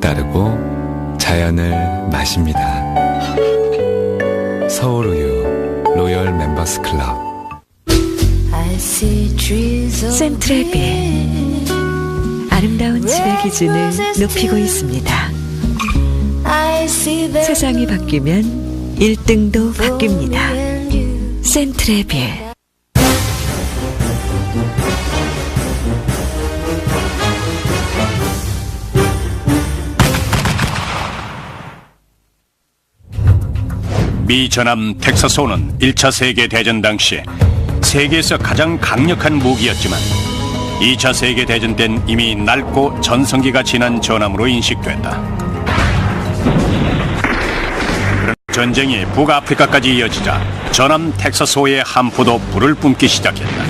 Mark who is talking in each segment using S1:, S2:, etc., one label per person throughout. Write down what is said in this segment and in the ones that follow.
S1: 따르고 자연을 마십니다. 서울우유 로열 멤버스 클럽.
S2: 센트럴빌, 아름다운 집의 기준을 높이고 있습니다. 세상이 바뀌면 1등도 바뀝니다. 센트럴빌.
S3: 미 전함 텍사스호는 1차 세계대전 당시 세계에서 가장 강력한 무기였지만 2차 세계대전 땐 이미 낡고 전성기가 지난 전함으로 인식됐다. 그런 전쟁이 북아프리카까지 이어지자 전함 텍사스호의 함포도 불을 뿜기 시작했다.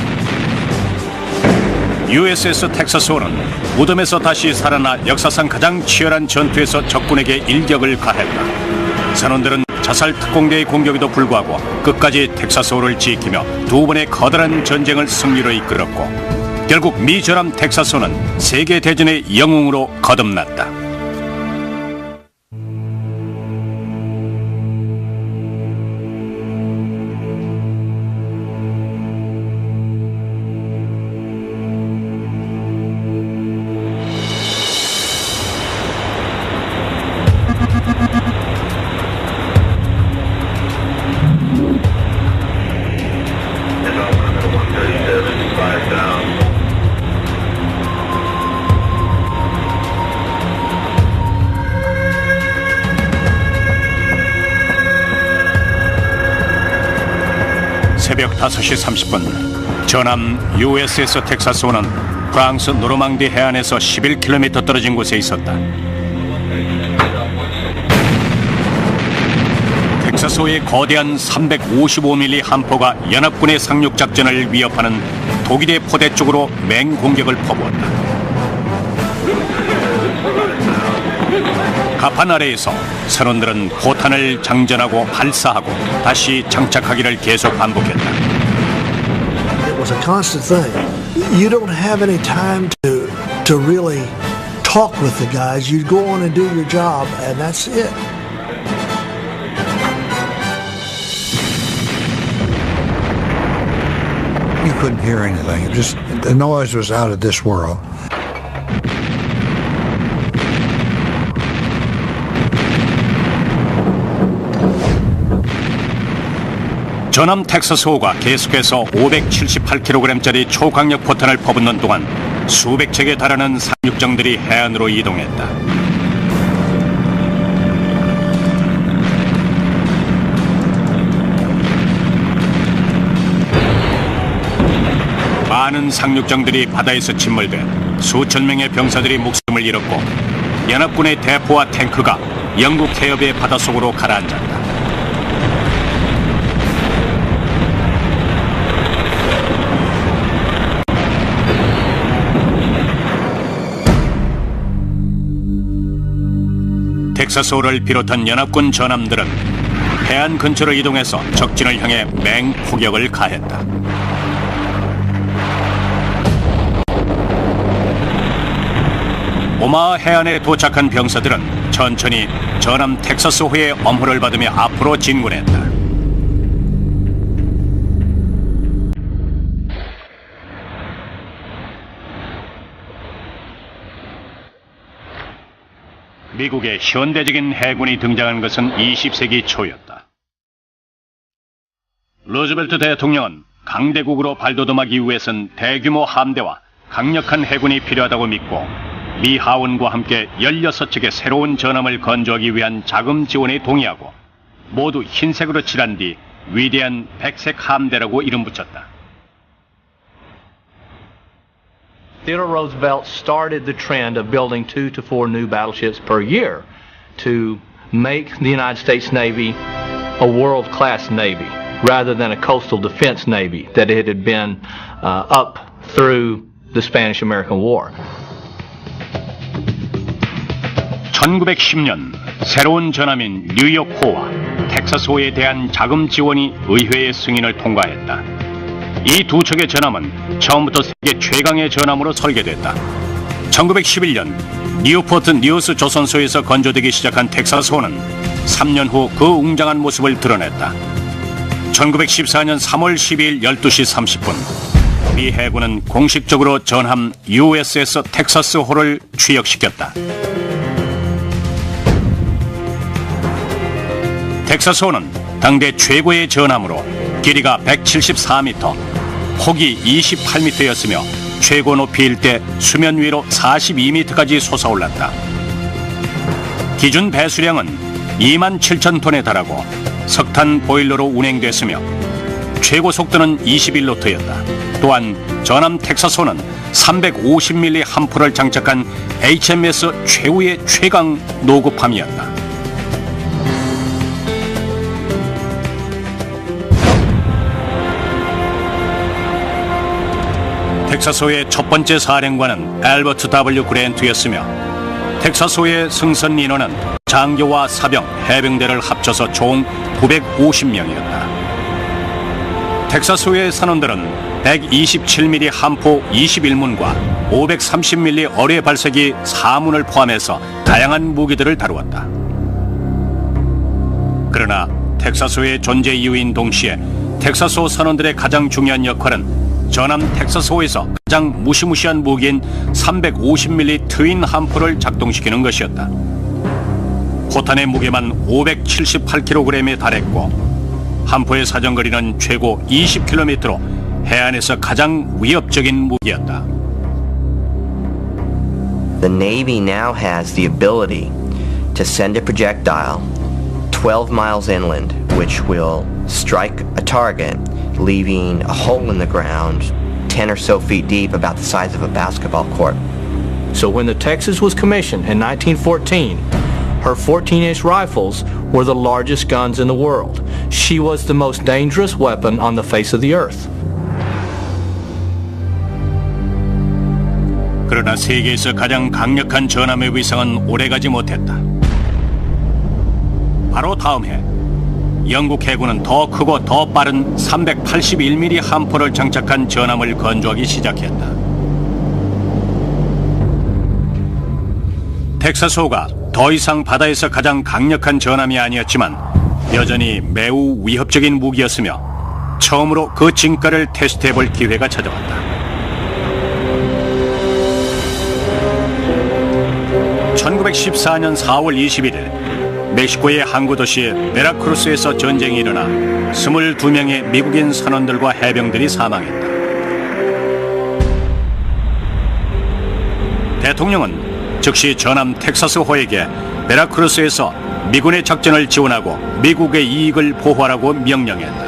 S3: USS 텍사스호는 무덤에서 다시 살아나 역사상 가장 치열한 전투에서 적군에게 일격을 가했다. 선원들은 자살 특공대의 공격에도 불구하고 끝까지 텍사스호를 지키며 두 번의 커다란 전쟁을 승리로 이끌었고 결국 미 전함 텍사스호는 세계대전의 영웅으로 거듭났다. 새벽 5시 30분 전함 USS 텍사스호는 프랑스 노르망디 해안에서 11km 떨어진 곳에 있었다. 텍사스호의 거대한 355mm 함포가 연합군의 상륙작전을 위협하는 독일의 포대 쪽으로 맹공격을 퍼부었다. 가판 아래에서 선원들은 포탄을 장전하고 발사하고 다시 장착하기를 계속 반복했다.
S4: It was a constant thing. You don't have any time to really talk with the guys. You go on and do your job, and that's it.
S5: You couldn't hear anything. It just the noise was out of this world.
S3: 전함 텍사스호가 계속해서 578kg짜리 초강력 포탄을 퍼붓는 동안 수백 척에 달하는 상륙정들이 해안으로 이동했다. 많은 상륙정들이 바다에서 침몰돼 수천 명의 병사들이 목숨을 잃었고 연합군의 대포와 탱크가 영국 해협의 바닷속으로 가라앉았다. 텍사스호를 비롯한 연합군 전함들은 해안 근처로 이동해서 적진을 향해 맹포격을 가했다. 오마하 해안에 도착한 병사들은 천천히 전함 텍사스호의 엄호를 받으며 앞으로 진군했다. 미국의 현대적인 해군이 등장한 것은 20세기 초였다. 루즈벨트 대통령은 강대국으로 발돋움하기 위해선 대규모 함대와 강력한 해군이 필요하다고 믿고 미 하원과 함께 16척의 새로운 전함을 건조하기 위한 자금 지원에 동의하고 모두 흰색으로 칠한 뒤 위대한 백색 함대라고 이름 붙였다.
S6: Theodore Roosevelt started the trend of building 2 to 4 new battleships per year to make the United States Navy a world-class Navy rather than a coastal defense Navy that it had been up through the Spanish-American War.
S3: 1910년 새로운 전함인 뉴욕호와 텍사스호에 대한 자금 지원이 의회의 승인을 통과했다. 이 두 척의 전함은 처음부터 세계 최강의 전함으로 설계됐다. 1911년 뉴포트 뉴스 조선소에서 건조되기 시작한 텍사스호는 3년 후 그 웅장한 모습을 드러냈다. 1914년 3월 12일 12시 30분 미 해군은 공식적으로 전함 USS 텍사스호를 취역시켰다. 텍사스호는 당대 최고의 전함으로 길이가 174m, 폭이 28m였으며 최고 높이일 때 수면 위로 42m까지 솟아올랐다. 기준 배수량은 27,000톤에 달하고 석탄 보일러로 운행됐으며 최고 속도는 21노트였다. 또한 전함 텍사스호는 350mm 함포를 장착한 HMS 최후의 최강 노급함이었다. 텍사스호의 첫 번째 사령관은 앨버트 W. 그랜트였으며 텍사스호의 승선 인원은 장교와 사병, 해병대를 합쳐서 총 950명이었다. 텍사스호의 선원들은 127mm 함포 21문과 530mm 어뢰 발사기 4문을 포함해서 다양한 무기들을 다루었다. 그러나 텍사스호의 존재 이유인 동시에 텍사스호 선원들의 가장 중요한 역할은 전함 텍사스호에서 가장 무시무시한 무기인 350mm 트윈 함포를 작동시키는 것이었다. 포탄의 무게만 578kg에 달했고 함포의 사정거리는 최고 20km로 해안에서 가장 위협적인 무기였다.
S7: The Navy now has the ability to send a projectile 12 miles inland, which will strike a target, leaving a hole in the ground 10 or so feet deep, about the size of a basketball court.
S6: So when the Texas was commissioned in 1914, her 14-inch rifles were the largest guns in the world. She was the most dangerous weapon on the face of the earth.
S3: 그러나 세계에서 가장 강력한 전함의 위상은 오래가지 못했다. 바로 다음 해 영국 해군은 더 크고 더 빠른 381mm 함포를 장착한 전함을 건조하기 시작했다. 텍사스호가 더 이상 바다에서 가장 강력한 전함이 아니었지만 여전히 매우 위협적인 무기였으며 처음으로 그 진가를 테스트해볼 기회가 찾아왔다. 1914년 4월 21일 멕시코의 항구 도시 베라크루스에서 전쟁이 일어나 22명의 미국인 선원들과 해병들이 사망했다. 대통령은 즉시 전함 텍사스호에게 베라크루스에서 미군의 작전을 지원하고 미국의 이익을 보호하라고 명령했다.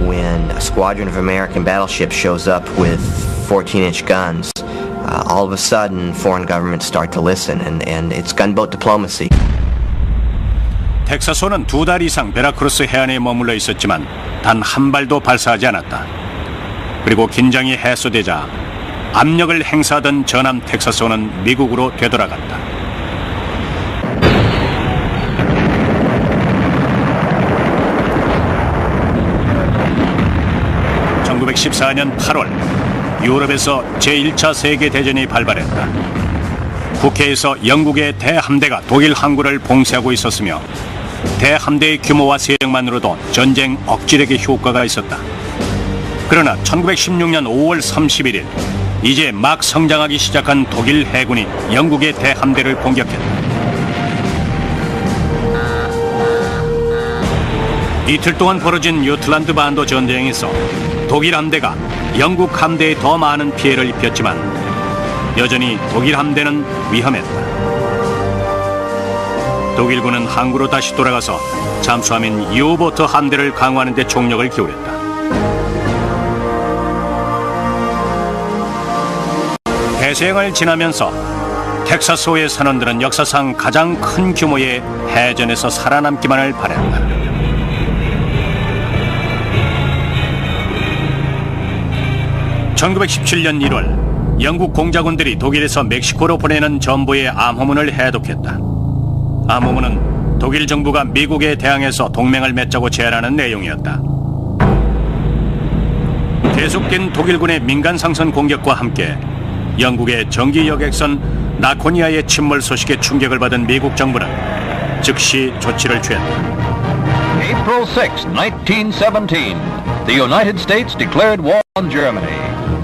S7: When a squadron of American battleships shows up with 14-inch guns, all of a sudden foreign governments start to listen, and it's gunboat diplomacy.
S3: 텍사스호는 2달 이상 베라크루스 해안에 머물러 있었지만 단 한 발도 발사하지 않았다. 그리고 긴장이 해소되자 압력을 행사하던 전함 텍사스호는 미국으로 되돌아갔다. (1914년 8월) 유럽에서 제1차 세계대전이 발발했다. 국해에서 영국의 대함대가 독일 항구를 봉쇄하고 있었으며 대함대의 규모와 세력만으로도 전쟁 억지력의 효과가 있었다. 그러나 1916년 5월 31일 이제 막 성장하기 시작한 독일 해군이 영국의 대함대를 공격했다. 이틀 동안 벌어진 유틀란드 반도 전쟁에서 독일 함대가 영국 함대에 더 많은 피해를 입혔지만 여전히 독일 함대는 위험했다. 독일군은 항구로 다시 돌아가서 잠수함인 유보트 함대를 강화하는 데 총력을 기울였다. 대서양을 지나면서 텍사스호의 선원들은 역사상 가장 큰 규모의 해전에서 살아남기만을 바랬다. (1917년 1월) 영국 공작원들이 독일에서 멕시코로 보내는 전보의 암호문을 해독했다. 암호문은 독일 정부가 미국에 대항해서 동맹을 맺자고 제안하는 내용이었다. 계속된 독일군의 민간 상선 공격과 함께 영국의 정기 여객선 라코니아의 침몰 소식에 충격을 받은 미국 정부는 즉시 조치를 취했다.
S8: April 6, 1917, the United States declared war on Germany.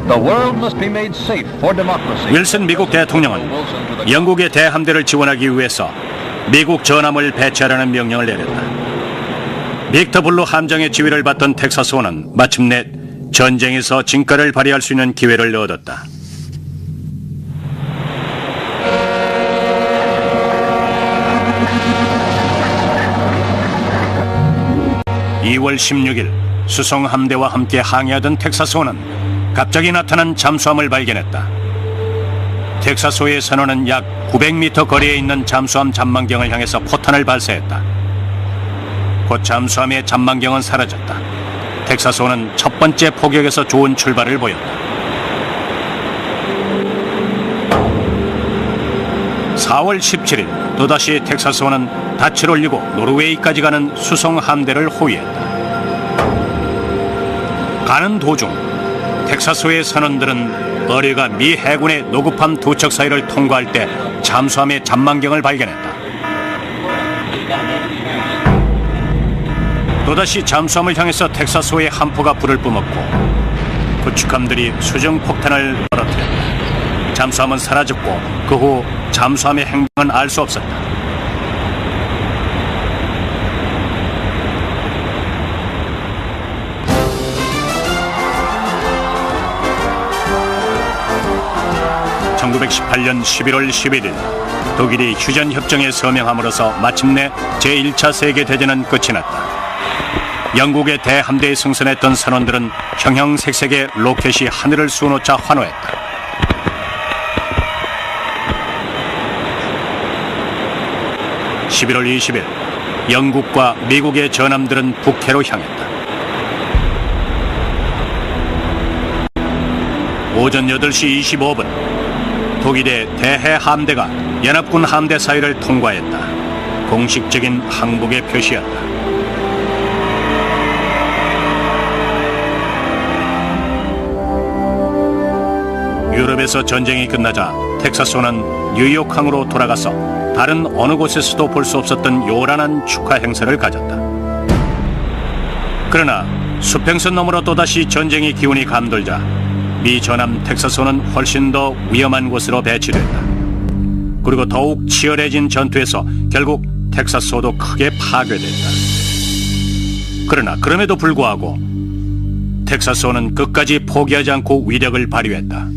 S8: The world must be made safe for democracy.
S3: 윌슨 미국 대통령은 영국의 대함대를 지원하기 위해서 미국 전함을 배치하라는 명령을 내렸다. 빅터 블루 함정의 지휘를 받던 텍사스호는 마침내 전쟁에서 진가를 발휘할 수 있는 기회를 얻었다. (2월 16일) 수송 함대와 함께 항해하던 텍사스호는 갑자기 나타난 잠수함을 발견했다. 텍사스호의 선원은 약 900m 거리에 있는 잠수함 잔망경을 향해서 포탄을 발사했다. 곧 잠수함의 잔망경은 사라졌다. 텍사스호는 첫 번째 포격에서 좋은 출발을 보였다. 4월 17일 또다시 텍사스호는 닻을 올리고 노르웨이까지 가는 수송 함대를 호위했다. 가는 도중 텍사스호의 선원들은 어뢰가 미 해군의 노급함 두 척 사이를 통과할 때 잠수함의 잔망경을 발견했다. 또다시 잠수함을 향해서 텍사스호의 함포가 불을 뿜었고 구축함들이 수중 폭탄을 떨어뜨렸다. 잠수함은 사라졌고 그 후 잠수함의 행방은 알 수 없었다. (1918년 11월 11일) 독일이 휴전협정에 서명함으로써 마침내 제1차 세계대전은 끝이 났다. 영국의 대함대에 승선했던 선원들은 형형색색의 로켓이 하늘을 수놓자 환호했다. (11월 20일) 영국과 미국의 전함들은 북해로 향했다. 오전 8시 25분 독일의 대해 함대가 연합군 함대 사이를 통과했다. 공식적인 항복의 표시였다. 유럽에서 전쟁이 끝나자 텍사스호는 뉴욕항으로 돌아가서 다른 어느 곳에서도 볼 수 없었던 요란한 축하 행사를 가졌다. 그러나 수평선 너머로 또다시 전쟁의 기운이 감돌자 미 전함 텍사스호는 훨씬 더 위험한 곳으로 배치됐다. 그리고 더욱 치열해진 전투에서 결국 텍사스호도 크게 파괴됐다. 그러나 그럼에도 불구하고 텍사스호는 끝까지 포기하지 않고 위력을 발휘했다.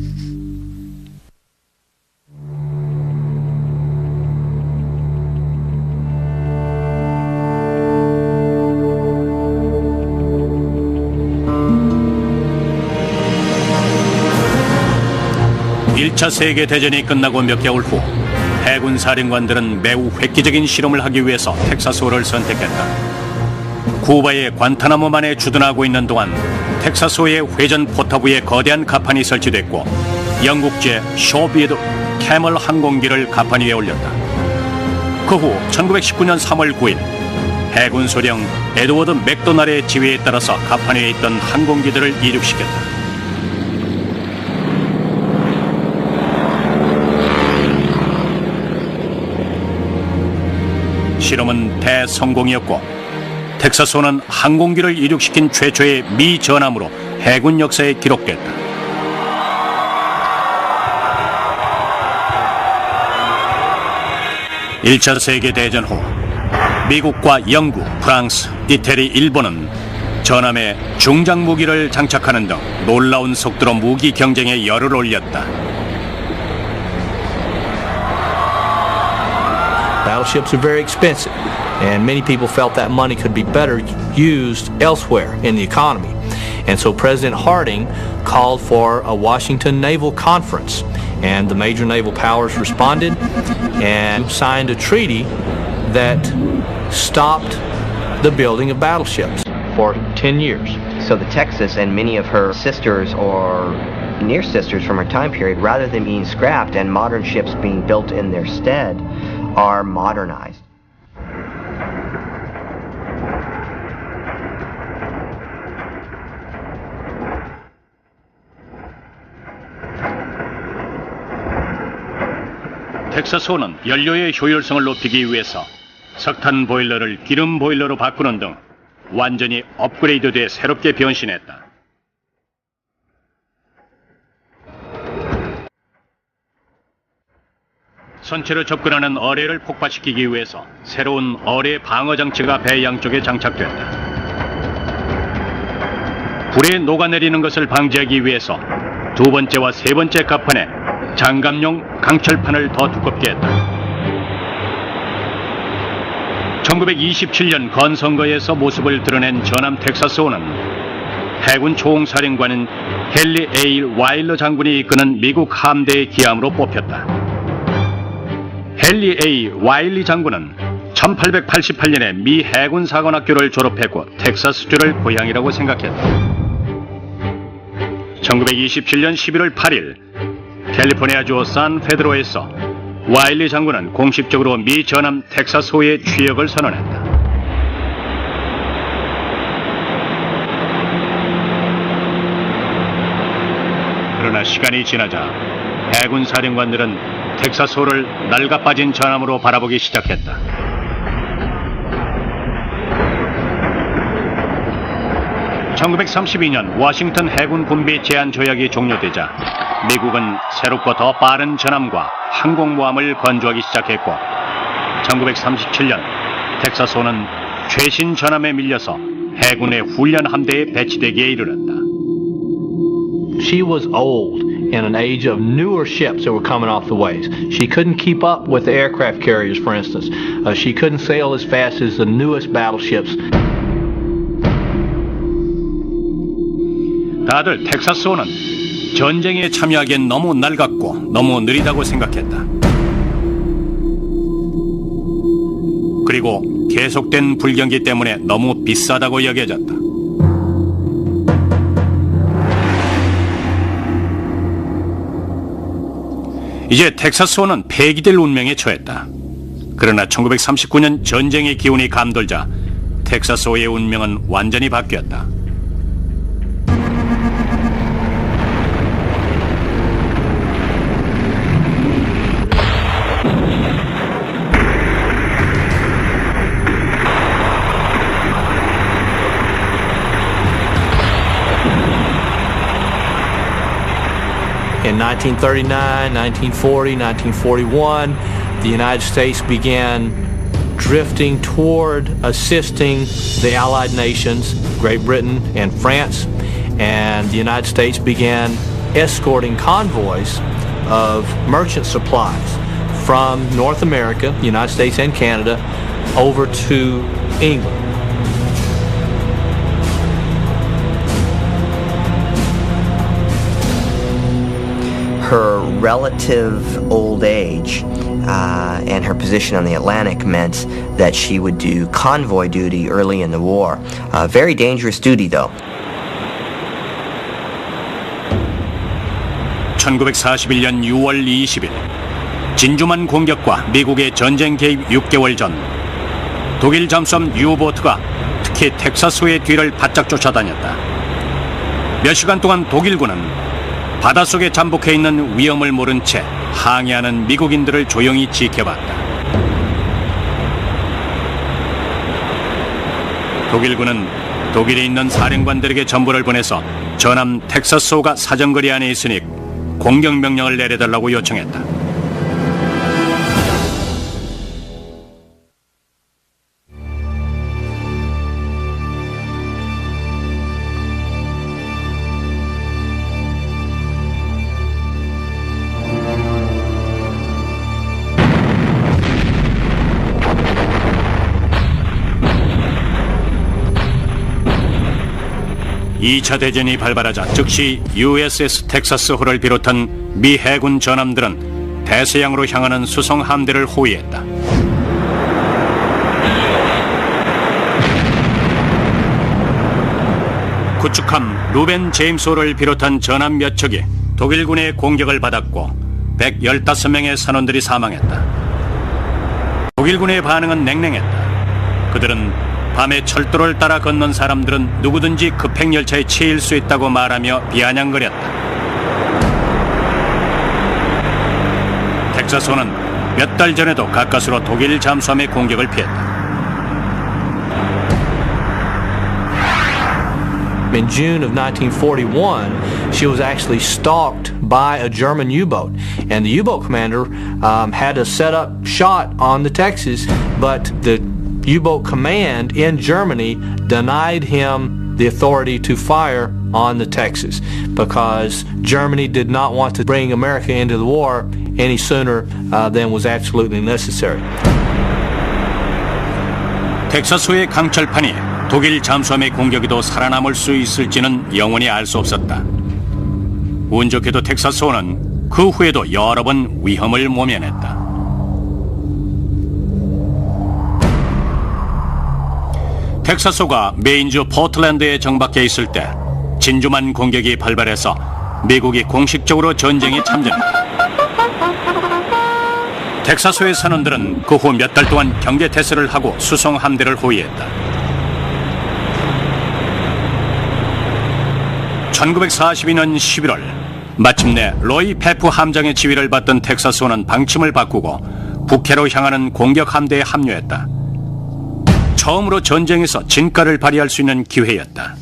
S3: (1차 세계대전이) 끝나고 몇 개월 후 해군 사령관들은 매우 획기적인 실험을 하기 위해서 텍사스호를 선택했다. 쿠바의 관타나모만에 주둔하고 있는 동안 텍사스호의 회전 포탑 위에 거대한 가판이 설치됐고 영국제 쇼비드 캐멀 항공기를 가판 위에 올렸다. 그 후 1919년 3월 9일 해군 소령 에드워드 맥도날의 지휘에 따라서 가판 위에 있던 항공기들을 이륙시켰다. 실험은 대성공이었고 텍사스호는 항공기를 이륙시킨 최초의 미 전함으로 해군 역사에 기록됐다. (1차 세계대전) 후 미국과 영국, 프랑스, 이태리, 일본은 전함에 중장 무기를 장착하는 등 놀라운 속도로 무기 경쟁에 열을 올렸다.
S6: Battleships are very expensive, and many people felt that money could be better used elsewhere in the economy. And so President Harding called for a Washington Naval Conference, and the major naval powers responded and signed a treaty that stopped the building of battleships for 10 years.
S7: So the Texas and many of her sisters or near sisters from her time period, rather than being scrapped and modern ships being built in their stead, are modernized.
S3: 텍사스호는 연료의 효율성을 높이기 위해서 석탄 보일러를 기름 보일러로 바꾸는 등 완전히 업그레이드돼 새롭게 변신했다. 선체로 접근하는 어뢰를 폭파시키기 위해서 새로운 어뢰 방어 장치가 배 양쪽에 장착됐다. 불에 녹아내리는 것을 방지하기 위해서 두 번째와 세 번째 갑판에 장갑용 강철판을 더 두껍게 했다. 1927년 건선거에서 모습을 드러낸 전함 텍사스호는 해군 총사령관인 헨리 A. 와일러 장군이 이끄는 미국 함대의 기함으로 뽑혔다. 헨리 A. 와일리 장군은 1888년에 미 해군 사관학교를 졸업했고 텍사스주를 고향이라고 생각했다. 1927년 11월 8일 캘리포니아주 산페드로에서 와일리 장군은 공식적으로 미 전함 텍사스호의 취역을 선언했다. 그러나 시간이 지나자 해군 사령관들은 텍사스호를 낡아빠진 전함으로 바라보기 시작했다. (1932년) 워싱턴 해군 군비 제한 조약이 종료되자 미국은 새롭고 더 빠른 전함과 항공모함을 건조하기 시작했고 1937년 텍사스호는 최신 전함에 밀려서 해군의 훈련 함대에 배치되기에 이르렀다.
S6: She was old in an age of newer ships that were coming off the ways. She couldn't keep up with the aircraft carriers, for instance. She couldn't sail as fast as the newest battleships.
S3: 다들 텍사스호는 전쟁에 참여하기엔 너무 낡았고 너무 느리다고 생각했다. 그리고 계속된 불경기 때문에 너무 비싸다고 여겨졌다. 이제 텍사스호는 폐기될 운명에 처했다. 그러나 1939년 전쟁의 기운이 감돌자 텍사스호의 운명은 완전히 바뀌었다.
S6: In 1939, 1940, 1941, the United States began drifting toward assisting the Allied nations, Great Britain and France, and the United States began escorting convoys of merchant supplies from North America, the United States and Canada, over to England.
S7: Her relative old age and her position on the Atlantic meant that she would do convoy duty early in the war. Very dangerous duty, though.
S3: 1941년 6월 20일 진주만 공격과 미국의 전쟁 개입 6개월 전 독일 잠수함 유보트가 특히 텍사스호의 뒤를 바짝 쫓아다녔다. 몇 시간 동안 독일군은 바닷속에 잠복해 있는 위험을 모른 채 항해하는 미국인들을 조용히 지켜봤다. 독일군은 독일에 있는 사령관들에게 전보를 보내서 전함 텍사스호가 사정거리 안에 있으니 공격 명령을 내려달라고 요청했다. 이 2차 대전이 발발하자 즉시 USS 텍사스호를 비롯한 미 해군 전함들은 대서양으로 향하는 수송 함대를 호위했다. 구축함 루벤 제임스호를 비롯한 전함 몇 척이 독일군의 공격을 받았고 115명의 선원들이 사망했다. 독일군의 반응은 냉랭했다. 그들은 밤에 철도를 따라 건넌 사람들은 누구든지 급행열차에 치일 수 있다고 말하며 비아냥거렸다. 텍사스호는 몇 달 전에도 가까스로 독일 잠수함의 공격을 피했다.
S6: In June of 1941, she was actually stalked by a German U-boat, and the U-boat commander had a set-up shot on the Texas, but the U-boat command in Germany denied him the authority to fire on the Texas because Germany did not want to bring America into the war any sooner than was absolutely necessary.
S3: 텍사스호의 강철판이 독일 잠수함의 공격에도 살아남을 수 있을지는 영원히 알 수 없었다. 운 좋게도 텍사스호는 그 후에도 여러 번 위험을 모면했다. 텍사스호가 메인주 포틀랜드에 정박해 있을 때 진주만 공격이 발발해서 미국이 공식적으로 전쟁에 참전했다. 텍사스호의 선원들은 그 후 몇 달 동안 경계 태세를 하고 수송 함대를 호위했다. 1942년 11월 마침내 로이 페프 함장의 지휘를 받던 텍사스호는 방침을 바꾸고 북해로 향하는 공격 함대에 합류했다. 처음으로 전쟁에서 진가를 발휘할 수 있는 기회였다.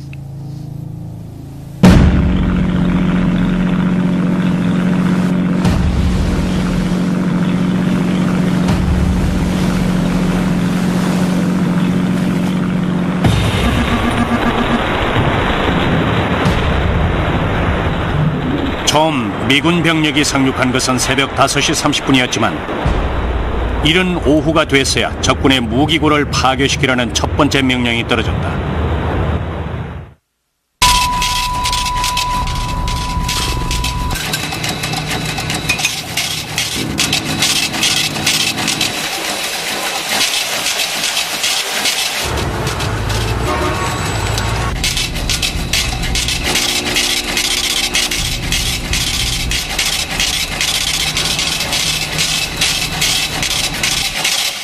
S3: 처음 미군 병력이 상륙한 것은 새벽 5시 30분이었지만 이른 오후가 됐어야 적군의 무기고를 파괴시키라는 첫 번째 명령이 떨어졌다.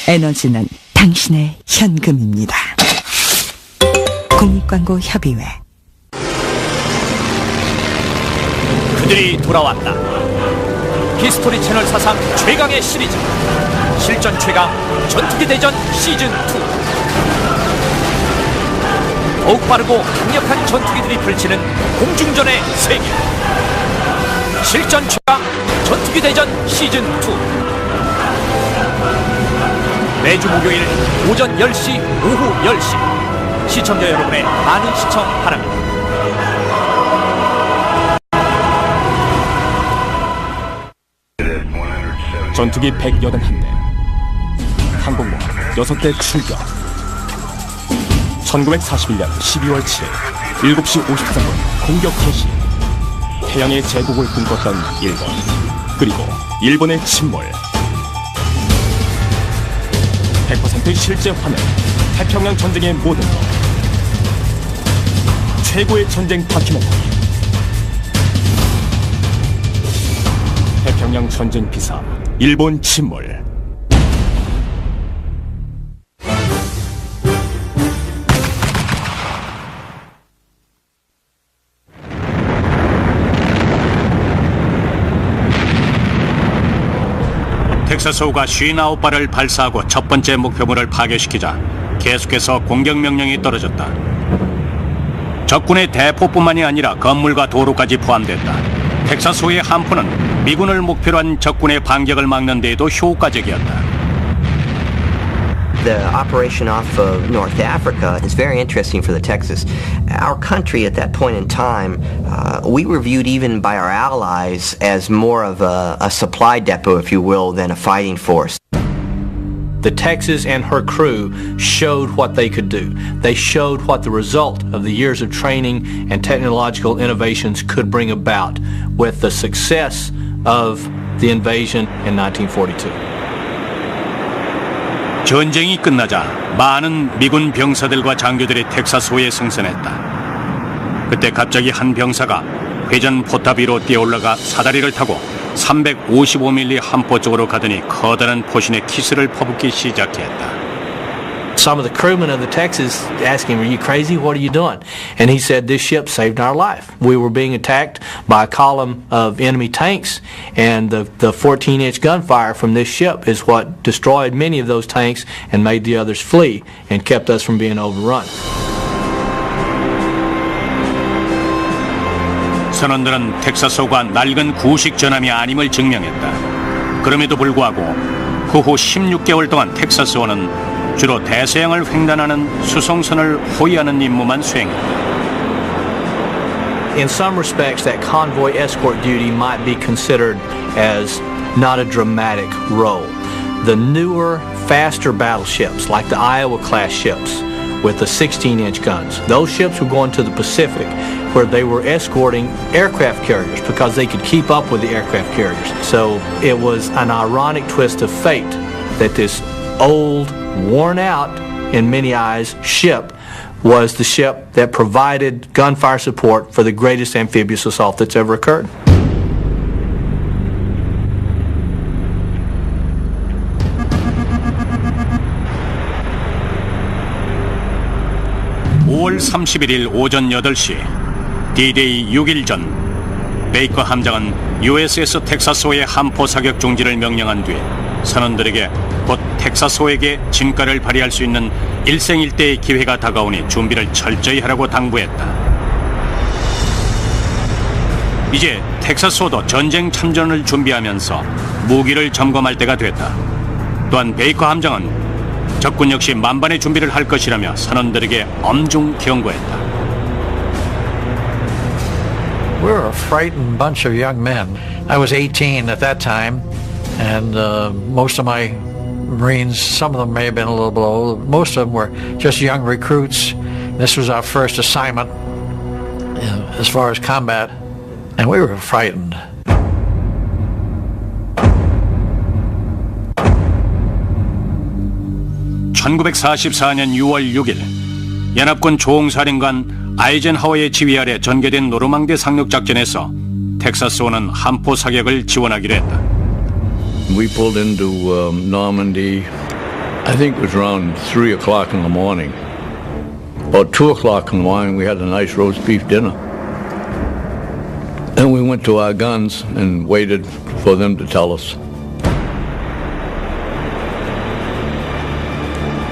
S2: 에너지는 당신의 현금입니다. 공익광고협의회.
S9: 그들이 돌아왔다. 히스토리 채널 사상 최강의 시리즈 실전 최강 전투기 대전 시즌2. 더욱 빠르고 강력한 전투기들이 펼치는 공중전의 세계. 실전 최강 전투기 대전 시즌2. 매주 목요일 오전 10시, 오후 10시 시청자 여러분의 많은 시청 바랍니다. 전투기 181대, 항공모함 6대 출격. 1941년 12월 7일 7시 53분 공격 개시. 태양의 제국을 꿈꿨던 일본, 그리고 일본의 침몰. 100% 실제 화면, 태평양 전쟁의 모든 것. 최고의 전쟁 다큐멘터리. 태평양 전쟁 비사, 일본 침몰.
S3: 텍사스호가 59발을 발사하고 첫 번째 목표물을 파괴시키자 계속해서 공격 명령이 떨어졌다. 적군의 대포뿐만이 아니라 건물과 도로까지 포함됐다. 텍사스호의 함포는 미군을 목표로 한 적군의 반격을 막는 데에도 효과적이었다.
S7: The operation off of North Africa is very interesting for the Texas. Our country at that point in time, we were viewed even by our allies as more of a supply depot, if you will, than a fighting force.
S6: The Texas and her crew showed what they could do. They showed what the result of the years of training and technological innovations could bring about with the success of the invasion in 1942.
S3: 전쟁이 끝나자 많은 미군 병사들과 장교들이 텍사스호에 승선했다. 그때 갑자기 한 병사가 회전 포탑 위로 뛰어올라가 사다리를 타고 355mm 함포 쪽으로 가더니 커다란 포신에 키스를 퍼붓기 시작했다.
S6: some of the crewmen of the Texas asked him, "Are you crazy? What are you doing?" And he said, "This ship saved our life. We were being attacked by a column of enemy tanks, and the 14-inch gunfire from this ship is what destroyed many of those tanks and made the others flee and kept us from being overrun."
S3: 선원들은 텍사스호가 낡은 구식 전함이 아님을 증명했다. 그럼에도 불구하고 후후 16개월 동안 텍사스호는 주로 대서양을 횡단하는 수송선을 호위하는 임무만 수행했다.
S6: In some respects, that convoy escort duty might be considered as not a dramatic role. The newer, faster battleships, like the Iowa-class ships with the 16-inch guns, those ships were going to the Pacific where they were escorting aircraft carriers because they could keep up with the aircraft carriers. So it was an ironic twist of fate that this old, worn out, in many eyes, ship was the ship that provided gunfire support for the greatest amphibious assault that's ever occurred.
S3: (5월 31일) 오전 8시 D-Day 6일 전 베이커 함장은 USS 텍사스호의 함포 사격 중지를 명령한 뒤에 선원들에게 곧 텍사스호에게 진가를 발휘할 수 있는 일생일대의 기회가 다가오니 준비를 철저히 하라고 당부했다. 이제 텍사스호도 전쟁 참전을 준비하면서 무기를 점검할 때가 됐다. 또한 베이커 함장은 적군 역시 만반의 준비를 할 것이라며 선원들에게 엄중 경고했다.
S10: We were a frightened bunch of young men. I was 18 at that time, and most of my Marines, some of them may have been a little below, most of them were just young recruits. This was our first assignment as far as combat, and we were frightened.
S3: (1944년 6월 6일) 연합군 조홍사령관 아이젠하워의 지휘 아래 전개된 노르망디 상륙작전에서 텍사스호는 함포 사격을 지원하기로 했다.
S11: We pulled into Normandy, I think it was around 3 o'clock in the morning. About 2 o'clock in the morning we had a nice roast beef dinner. And we went to our guns and waited for them to tell us.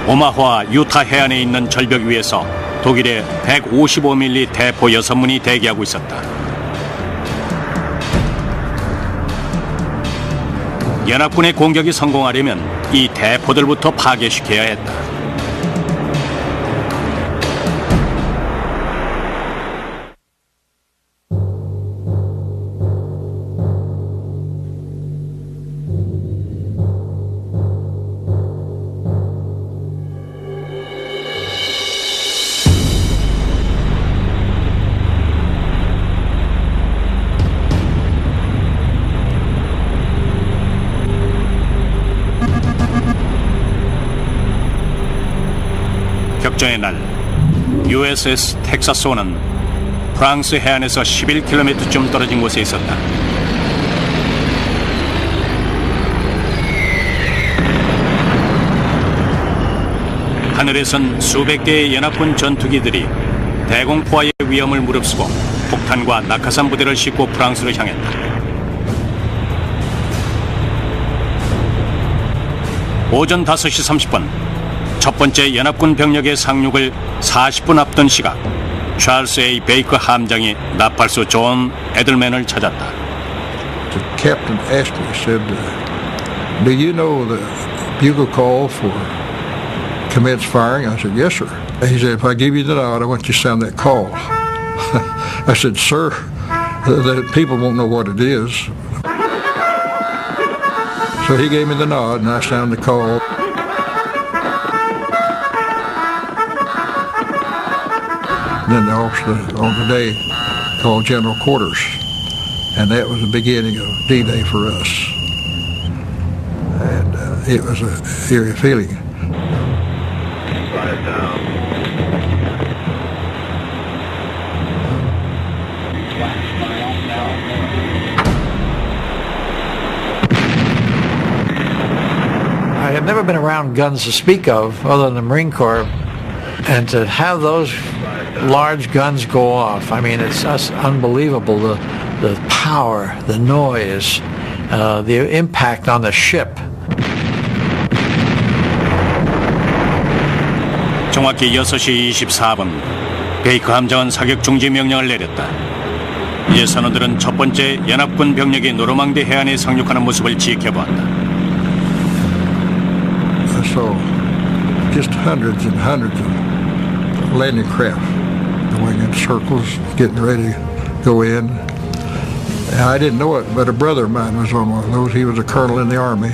S3: 오마하와 유타 해안에 있는 절벽 위에서 독일의 155mm 대포 6문이 대기하고 있었다. 연합군의 공격이 성공하려면 이 대포들부터 파괴시켜야 했다. 격전의 날 USS 텍사스호는 프랑스 해안에서 11km쯤 떨어진 곳에 있었다. 하늘에선 수백 대의 연합군 전투기들이 대공포화의 위험을 무릅쓰고 폭탄과 낙하산 부대를 싣고 프랑스로 향했다. 오전 5시 30분 첫 번째 연합군 병력의 상륙을 40분 앞둔 시각, 찰스 A. 베이커 함장이 나팔수 존 에들맨을 찾았다.
S5: The captain asked me, he said, "Do you know the bugle call for commence firing?" I said, "Yes, sir." He said, "If I give you the nod, I want you to sound that call." I said, "Sir, the people won't know what it is." So he gave me the nod, and I sounded the call. Then the officer on the day called General Quarters, and that was the beginning of D-Day for us. And it was an eerie feeling.
S10: had never been around guns to speak of other than the Marine Corps, and to have those large guns go off, I mean, it's just unbelievable, the power, the noise, the impact on the ship.
S3: 정확히 6시 24분 베이커 함정은 사격 중지 명령을 내렸다. 이제 선원들은 첫 번째 연합군 병력이 노르망디 해안에 상륙하는 모습을 지켜보았다.
S5: I saw just hundreds and hundreds of landing craft going in circles, getting ready to go in. And I didn't know it, but a brother of mine was on one of those. He was a colonel in the Army.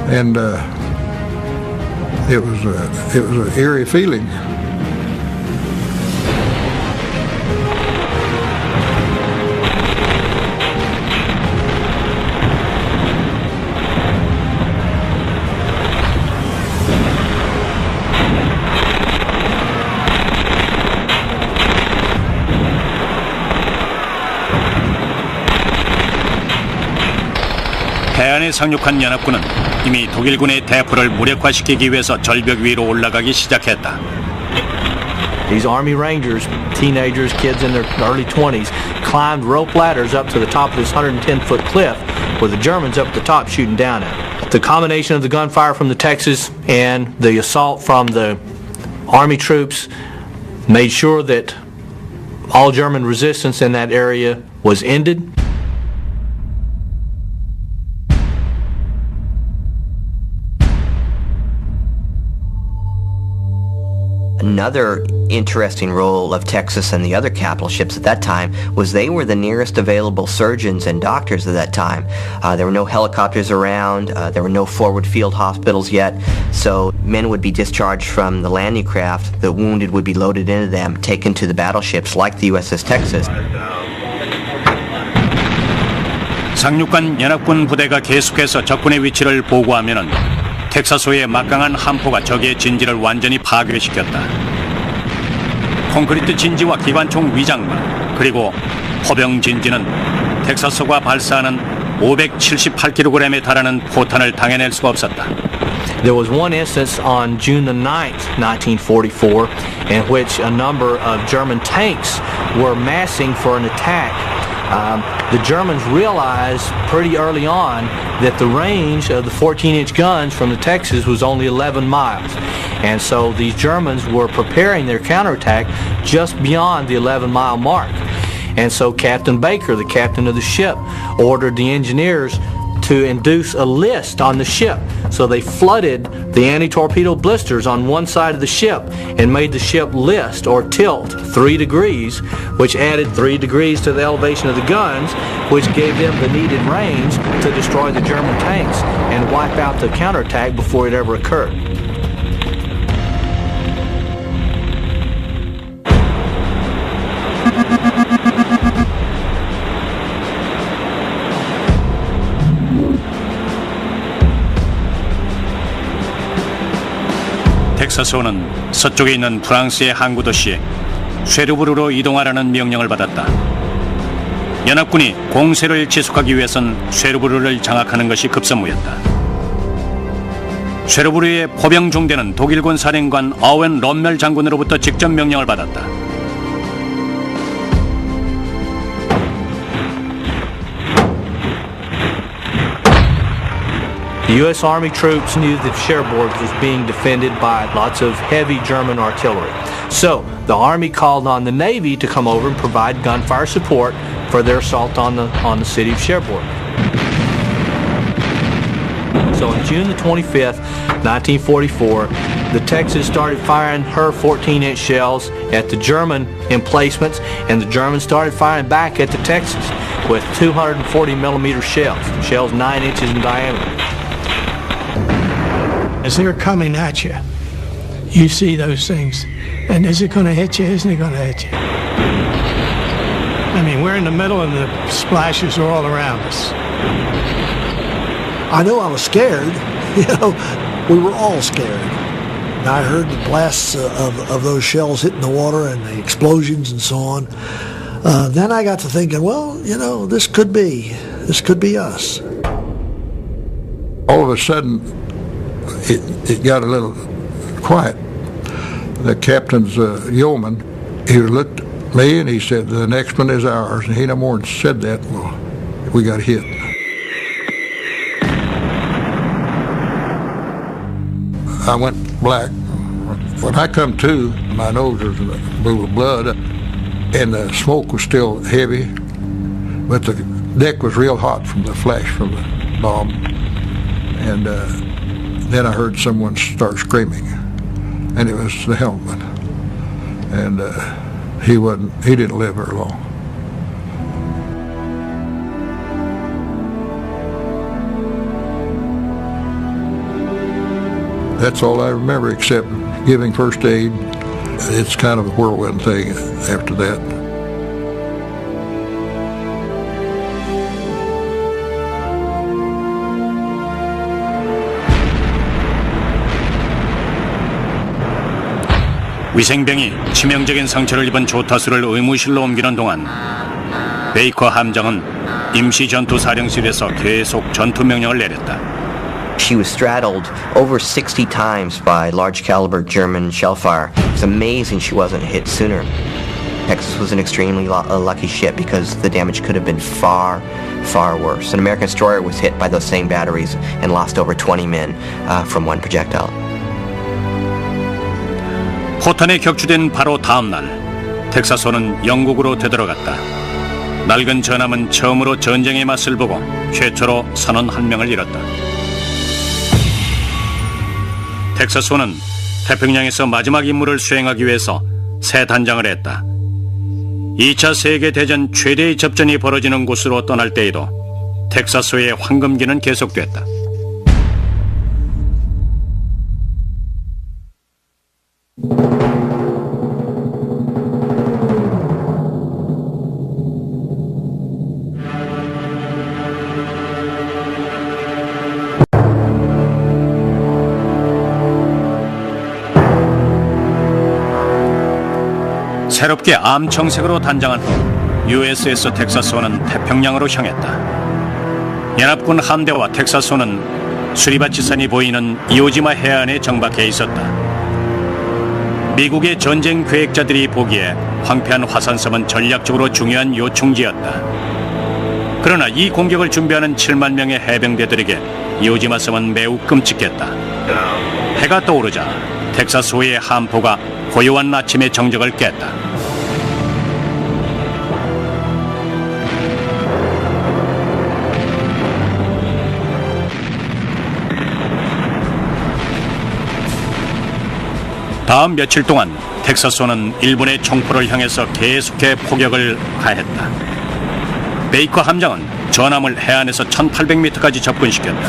S5: And it was an eerie feeling.
S3: 해안에 상륙한 연합군은 이미 독일군의 대포를 무력화시키기 위해서 절벽 위로 올라가기 시작했다.
S6: These Army Rangers, teenagers, kids in their early 20s, climbed rope ladders up to the top of this 110-foot cliff with the Germans up at the top shooting down at it. The combination of the gunfire from the Texas and the assault from the Army troops made sure that all German resistance in that area was ended.
S7: Another interesting role of Texas and the other capital ships at that time was they were the nearest available surgeons and doctors at that time. There were no helicopters around, there were no forward field hospitals yet, so men would be discharged from the landing craft, the wounded would be loaded into them, taken to the battleships like the USS Texas.
S3: 상륙한 연합군 부대가 계속해서 적군의 위치를 보고하면은 텍사소의 막강한 함포가 적의 진지를 완전히 파괴시켰다. 콘크리트 진지와 기관총 위장막 그리고 포병 진지는 텍사소가 발사하는 578kg에 달하는 포탄을 당해낼 수가 없었다.
S6: There was one instance on June the 9th, 1944, in which a number of German tanks were massing for an attack. The Germans realized pretty early on that the range of the 14-inch guns from the Texas was only 11 miles. And so these Germans were preparing their counterattack just beyond the 11-mile mark. And so Captain Baker, the captain of the ship, ordered the engineers to induce a list on the ship. So they flooded the anti-torpedo blisters on one side of the ship and made the ship list or tilt 3 degrees, which added 3 degrees to the elevation of the guns, which gave them the needed range to destroy the German tanks and wipe out the counterattack before it ever occurred.
S3: 텍사소는 서쪽에 있는 프랑스의 항구 도시 쉐르부르로 이동하라는 명령을 받았다. 연합군이 공세를 지속하기 위해선 쉐르부르를 장악하는 것이 급선무였다. 쉐르부르의 포병 중대는 독일군 사령관 어웬 럼멜 장군으로부터 직접 명령을 받았다.
S6: The U.S. Army troops knew that Cherbourg was being defended by lots of heavy German artillery. So the Army called on the Navy to come over and provide gunfire support for their assault on the city of Cherbourg. So on June the 25th, 1944, the Texas started firing her 14-inch shells at the German emplacements, and the Germans started firing back at the Texas with 240 millimeter shells 9 inches in diameter.
S12: As they're coming at you, you see those things. And is it going to hit you? Isn't it going to hit you? I mean, we're in the middle and the splashes are all around us.
S4: I know I was scared. We were all scared. And I heard the blasts of those shells hitting the water and the explosions and so on. Then I got to thinking, well, this could be us.
S5: All of a sudden, it got a little quiet. The captain's yeoman, he looked at me and he said, "The next one is ours." And he no more than said that, well, we got hit. I went black. When I come to, my nose was a pool of blood, and the smoke was still heavy, but the deck was real hot from the flash from the bomb. And then I heard someone start screaming, and it was the helmsman. And he didn't live very long. That's all I remember except giving first aid. It's kind of a whirlwind thing after that.
S3: 위생병이 치명적인 상처를 입은 조타수를 의무실로 옮기는 동안 베이커 함장은 임시 전투 사령실에서 계속 전투 명령을 내렸다.
S7: She was straddled over 60 times by large caliber German shell fire. It's amazing she wasn't hit sooner. Texas was an extremely lucky ship because the damage could have been far, far worse. An American destroyer was hit by those same batteries and lost over 20 men from one projectile.
S3: 포탄에 격추된 바로 다음 날, 텍사스호는 영국으로 되돌아갔다. 낡은 전함은 처음으로 전쟁의 맛을 보고 최초로 선원 한 명을 잃었다. 텍사스호는 태평양에서 마지막 임무를 수행하기 위해서 새 단장을 했다. 2차 세계대전 최대의 접전이 벌어지는 곳으로 떠날 때에도 텍사스호의 황금기는 계속됐다. 새롭게 암청색으로 단장한 후 USS 텍사스호는 태평양으로 향했다. 연합군 함대와 텍사스호는 수리바치산이 보이는 이오지마 해안에 정박해 있었다. 미국의 전쟁 계획자들이 보기에 황폐한 화산섬은 전략적으로 중요한 요충지였다. 그러나 이 공격을 준비하는 7만 명의 해병대들에게 이오지마 섬은 매우 끔찍했다. 해가 떠오르자 텍사스호의 함포가 고요한 아침의 정적을 깼다. 다음 며칠 동안 텍사스호는 일본의 총포를 향해서 계속해 포격을 가했다. 베이커 함장은 전함을 해안에서 1800m까지 접근시켰다.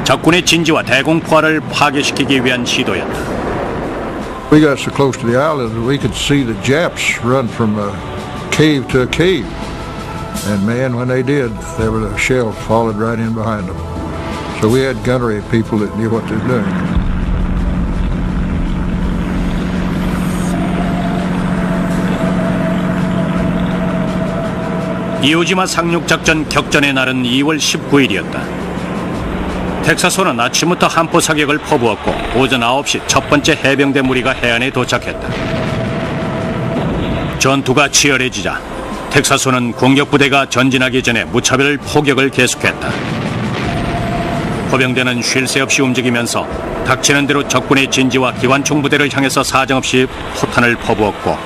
S3: 적군의 진지와 대공포화를 파괴시키기 위한 시도였다.
S5: We got so close to the island that we could see the Japs run from a cave to a cave. And man, when they did, there was a shell falling right in behind them. So we had gunnery people that knew what they were doing.
S3: 이오지마 상륙작전 격전의 날은 2월 19일이었다. 텍사스호는 아침부터 함포 사격을 퍼부었고 오전 9시 첫 번째 해병대 무리가 해안에 도착했다. 전투가 치열해지자 텍사스호는 공격부대가 전진하기 전에 무차별 포격을 계속했다. 호병대는 쉴 새 없이 움직이면서 닥치는 대로 적군의 진지와 기관총 부대를 향해서 사정없이 포탄을 퍼부었고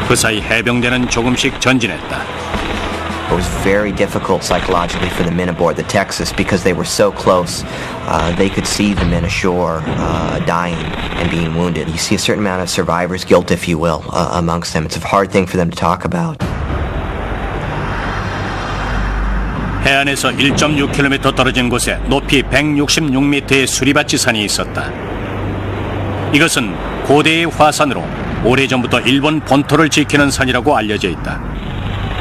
S3: 그 사이 해병대는 조금씩 전진했다.
S7: It was very difficult psychologically for the men aboard the Texas because they were so close. They could see the men ashore dying and being wounded. You see a certain amount of survivor's guilt, if you will, amongst them. It's a hard thing for them to talk about.
S3: 해안에서 1.6km 떨어진 곳에 높이 166m의 수리바치산이 있었다. 이것은 고대의 화산으로 오래전부터 일본 본토를 지키는 산이라고 알려져 있다.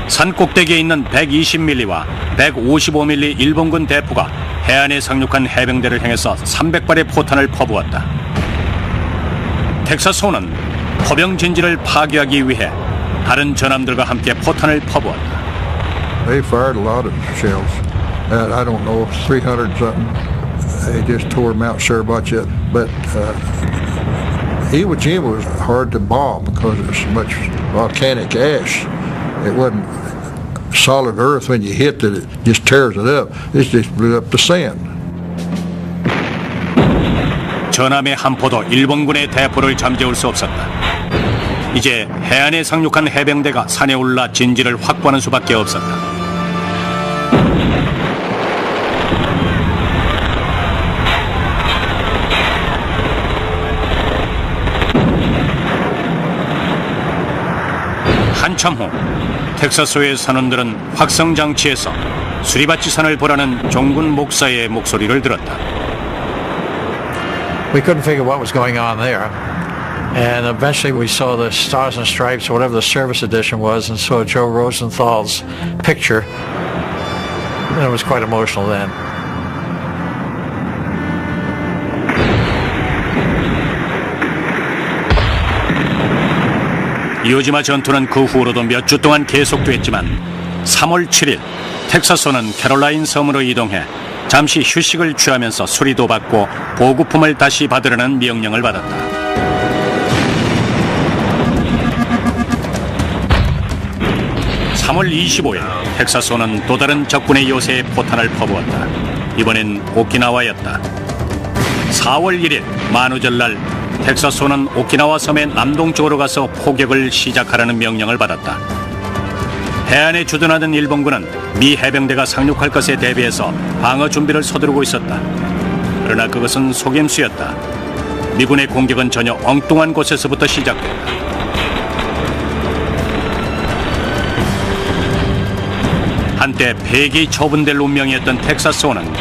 S3: 산 꼭대기에 있는 120mm와 155mm 일본군 대포가 해안에 상륙한 해병대를 향해서 300발의 포탄을 퍼부었다. 텍사스호는 포병 진지를 파괴하기 위해 다른 전함들과 함께 포탄을 퍼부었다.
S5: They fired a lot of shells. I don't know, 300 something. They just tore Mount Suribachi up. But Iwo Jima was hard to bomb because there was so much volcanic ash. It wasn't solid earth. When you hit it, it just tears it up. It just blew up the sand.
S3: 전함의 함포도 일본군의 대포를 잠재울 수 없었다. 이제 해안에 상륙한 해병대가 산에 올라 진지를 확보하는 수밖에 없었다. 한참 후 텍사스의 산원들은 확성장치에서 수리바치 산을 보라는 종군 목사의 목소리를 들었다.
S10: We couldn't figure what was going on there. And eventually we saw the Stars and Stripes, or whatever the service edition was, and saw Joe Rosenthal's picture. And it was quite emotional then.
S3: 이오지마 전투는 그 후로도 몇 주 동안 계속됐지만 3월 7일 텍사스호는 캐롤라인 섬으로 이동해 잠시 휴식을 취하면서 수리도 받고 보급품을 다시 받으라는 명령을 받았다. (3월 25일) 텍사스호는 또 다른 적군의 요새에 포탄을 퍼부었다. 이번엔 오키나와였다. (4월 1일) 만우절날 텍사스호는 오키나와 섬의 남동쪽으로 가서 포격을 시작하라는 명령을 받았다. 해안에 주둔하던 일본군은 미 해병대가 상륙할 것에 대비해서 방어 준비를 서두르고 있었다. 그러나 그것은 속임수였다. 미군의 공격은 전혀 엉뚱한 곳에서부터 시작됐다. 한때 폐기 처분될 운명이었던 텍사스호는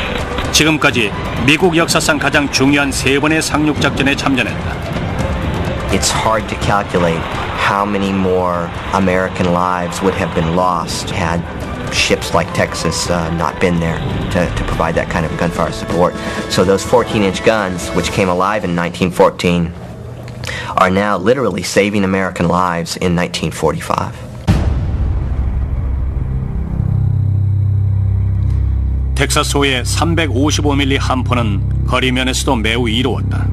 S3: 지금까지 미국 역사상 가장 중요한 3번의 상륙 작전에 참전했다.
S7: It's hard to calculate how many more American lives would have been lost had ships like Texas not been there to provide that kind of gunfire support. So those 14-inch guns, which came alive in 1914, are now literally saving American lives in 1945.
S3: 텍사스호의 355mm 함포는 거리면에서도 매우 이로웠다.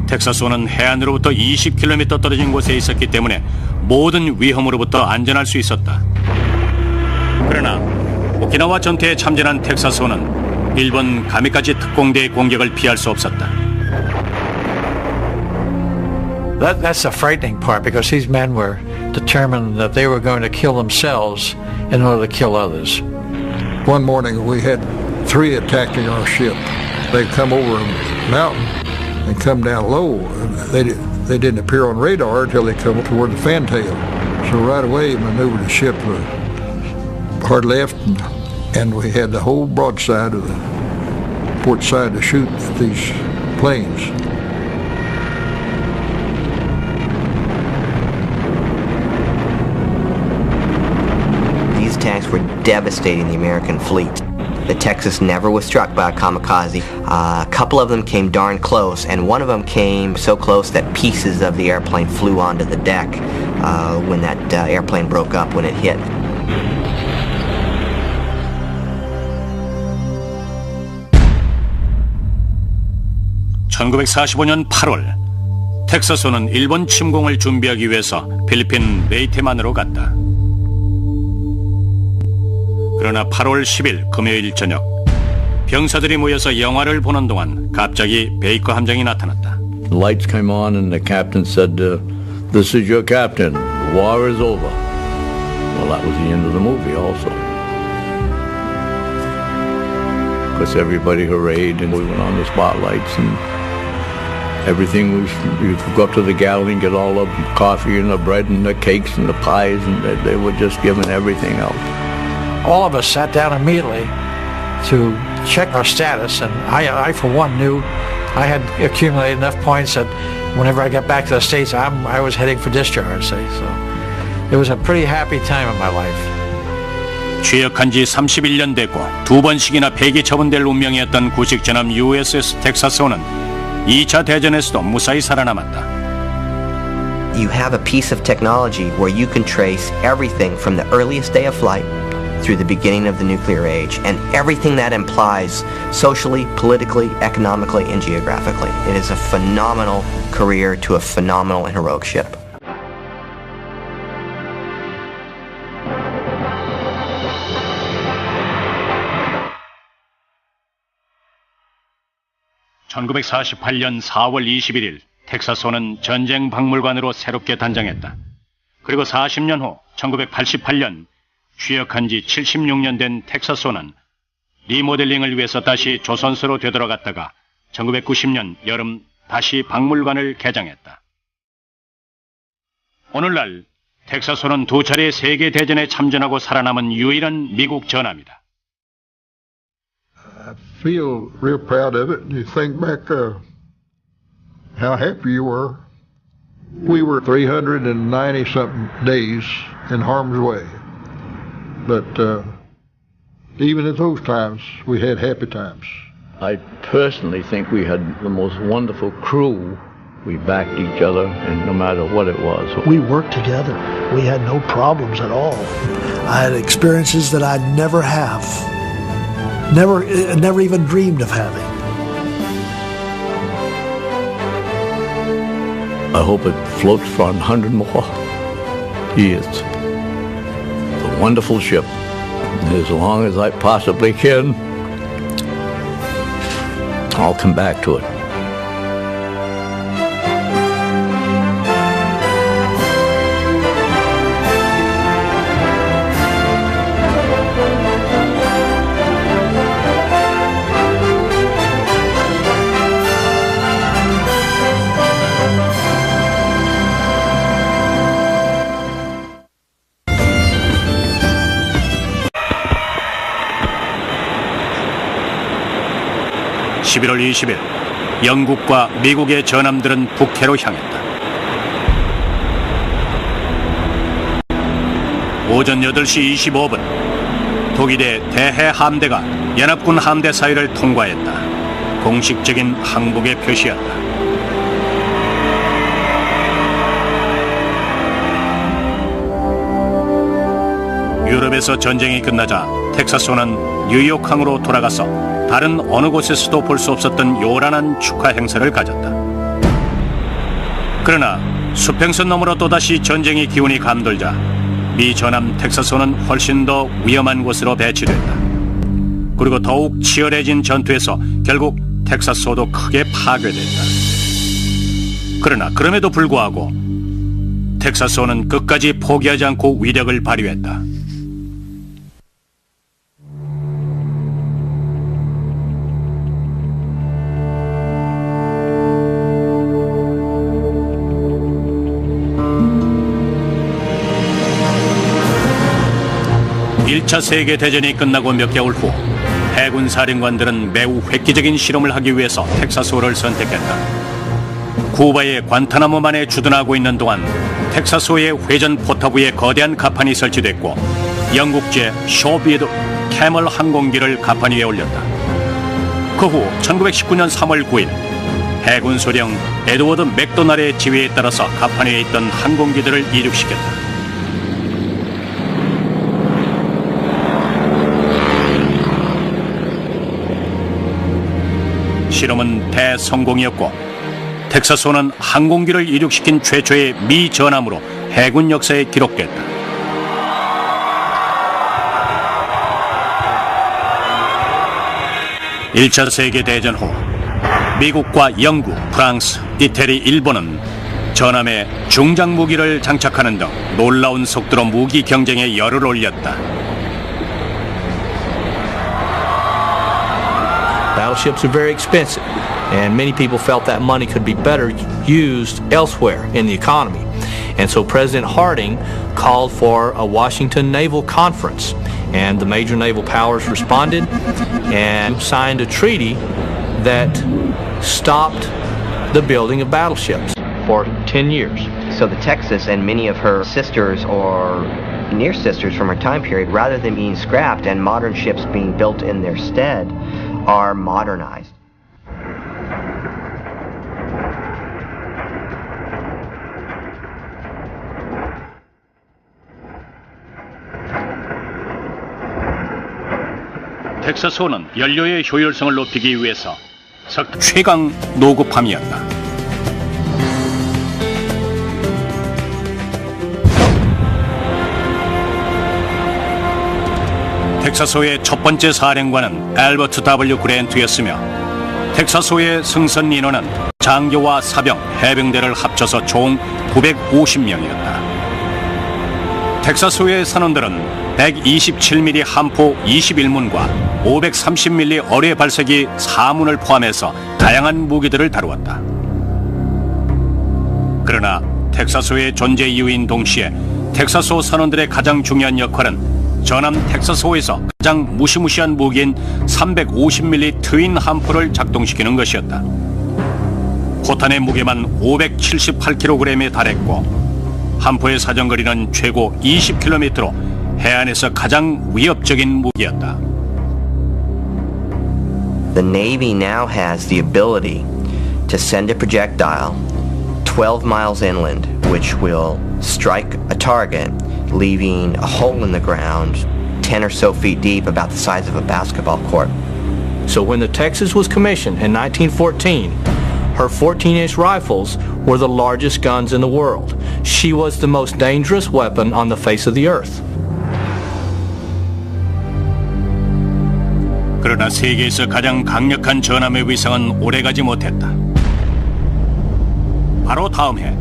S3: 텍사스호는 해안으로부터 20km 떨어진 곳에 있었기 때문에 모든 위험으로부터 안전할 수 있었다. 그러나 오키나와 전투에 참전한 텍사스호는 일본 가미카제 특공대의 공격을 피할 수 없었다.
S10: That's the frightening part, because these men were determined that they were going to kill themselves in order to kill others.
S5: One morning we had 3 attacking our ship. They come over a mountain and come down low. They didn't appear on radar until they come toward the fantail. So right away maneuvered the ship hard left, and we had the whole broadside of the port side to shoot at these planes.
S7: These attacks were devastating the American fleet. The Texas never was struck by a kamikaze. A couple of them came darn close, and one of them came so close that pieces of the airplane flew onto the deck when that airplane broke up when it hit.
S3: (1945년 8월) 텍사스호는 일본 침공을 준비하기 위해서 필리핀 레이테만으로 갔다. 그러나 8월 10일 금요일 저녁 병사들이 모여서 영화를 보는 동안 갑자기 베이커 함장이 나타났다.
S11: The lights came on and the captain said, "This is your captain. The war is over." Well, that was the end of the movie also. Because everybody hurried and we went on the spotlights and everything was, you could go up to the galley and get all the coffee and the bread and the cakes and the pies, and they were just giving everything out.
S10: All of us sat down immediately to check our status, and I for one knew I had accumulated enough points that whenever I got back to the States, I was heading for discharge. So it was a pretty happy time in my life.
S3: 취역한 지 31년 됐고 2번씩이나 폐기 처분될 운명이었던 구식 전함 USS 텍사스호는 2차 대전에서도 무사히 살아남았다.
S7: You have a piece of technology where you can trace everything from the earliest day of flight through the beginning of the nuclear age and everything that implies socially, politically, economically, and geographically. It is a phenomenal career to a phenomenal and heroic ship.
S3: (1948년 4월 21일) 텍사스호는 전쟁 박물관으로 새롭게 단장했다. 그리고 40년 후 1988년 취역한 지 76년 된 텍사스호는 리모델링을 위해서 다시 조선소로 되돌아갔다가 1990년 여름 다시 박물관을 개장했다. 오늘날 텍사스호는 2차례 세계대전에 참전하고 살아남은 유일한 미국 전함이다.
S5: I feel real proud of it. You think back how happy you were. We were 390-something days in harm's way. But even at those times, we had happy times.
S11: I personally think we had the most wonderful crew. We backed each other, and no matter what it was.
S4: We worked together. We had no problems at all. I had experiences that I'd never have. Never even dreamed of having.
S11: I hope it floats for 100 more years. It's a wonderful ship. As long as I possibly can, I'll come back to it.
S3: (11월 20일) 영국과 미국의 전함들은 북해로 향했다. 오전 8시 25분 독일의 대해 함대가 연합군 함대 사이를 통과했다. 공식적인 항복의 표시였다. 유럽에서 전쟁이 끝나자 텍사스호는 뉴욕항으로 돌아가서 다른 어느 곳에서도 볼 수 없었던 요란한 축하 행사를 가졌다. 그러나 수평선 너머로 또다시 전쟁의 기운이 감돌자 미 전함 텍사스호는 훨씬 더 위험한 곳으로 배치됐다. 그리고 더욱 치열해진 전투에서 결국 텍사스호도 크게 파괴됐다. 그러나 그럼에도 불구하고 텍사스호는 끝까지 포기하지 않고 위력을 발휘했다. (1차) 세계대전이 끝나고 몇 개월 후 해군 사령관들은 매우 획기적인 실험을 하기 위해서 텍사스호를 선택했다. 쿠바의 관타나모만에 주둔하고 있는 동안 텍사스호의 회전 포탑 위에 거대한 갑판이 설치됐고 영국제 쇼비드 캐멀 항공기를 갑판 위에 올렸다. 그 후 1919년 3월 9일 해군 소령 에드워드 맥도날의 지휘에 따라서 갑판 위에 있던 항공기들을 이륙시켰다. 실험은 대성공이었고 텍사스호는 항공기를 이륙시킨 최초의 미 전함으로 해군 역사에 기록됐다. (1차) 세계대전 후 미국과 영국, 프랑스, 이태리, 일본은 전함에 중장 무기를 장착하는 등 놀라운 속도로 무기 경쟁에 열을 올렸다.
S6: Battleships are very expensive, and many people felt that money could be better used elsewhere in the economy. And so President Harding called for a Washington Naval Conference, and the major naval powers responded and signed a treaty that stopped the building of battleships for 10 years.
S7: So the Texas and many of her sisters or near sisters from her time period, rather than being scrapped and modern ships being built in their stead, are modernized.
S3: 텍사스호는 연료의 효율성을 높이기 위해서 최강 노급함이었다. 텍사스호의 첫 번째 사령관은 앨버트 W. 그랜트였으며 텍사스호의 승선 인원은 장교와 사병, 해병대를 합쳐서 총 950명이었다. 텍사스호의 선원들은 127mm 함포 21문과 530mm 어뢰 발사기 4문을 포함해서 다양한 무기들을 다루었다. 그러나 텍사스호의 존재 이유인 동시에 텍사스호 선원들의 가장 중요한 역할은 전함 텍사스호에서 가장 무시무시한 무기인 350mm 트윈 함포를 작동시키는 것이었다. 포탄의 무게만 578kg에 달했고 함포의 사정거리는 최고 20km로 해안에서 가장 위협적인 무기였다.
S7: The Navy now has the ability to send a projectile 12 miles inland, which will strike a target, leaving a hole in the ground 10 or so feet deep, about the size of a basketball court.
S6: So when the Texas was commissioned in 1914, her 14-inch rifles were the largest guns in the world. She was the most dangerous weapon on the face of the earth.
S3: 그러나 세계에서 가장 강력한 전함의 위상은 오래가지 못했다. 바로 다음 해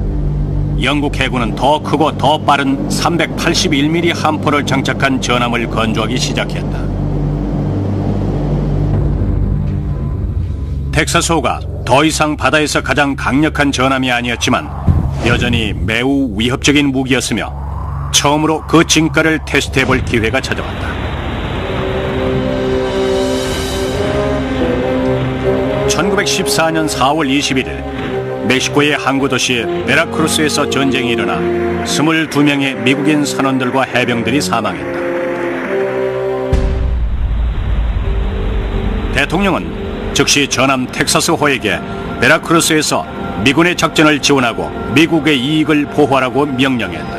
S3: 영국 해군은 더 크고 더 빠른 381mm 함포를 장착한 전함을 건조하기 시작했다. 텍사스호가 더 이상 바다에서 가장 강력한 전함이 아니었지만 여전히 매우 위협적인 무기였으며 처음으로 그 진가를 테스트해볼 기회가 찾아왔다. 1914년 4월 21일 멕시코의 항구 도시 베라크루스에서 전쟁이 일어나 22명의 미국인 선원들과 해병들이 사망했다. 대통령은 즉시 전함 텍사스호에게 베라크루스에서 미군의 작전을 지원하고 미국의 이익을 보호하라고 명령했다.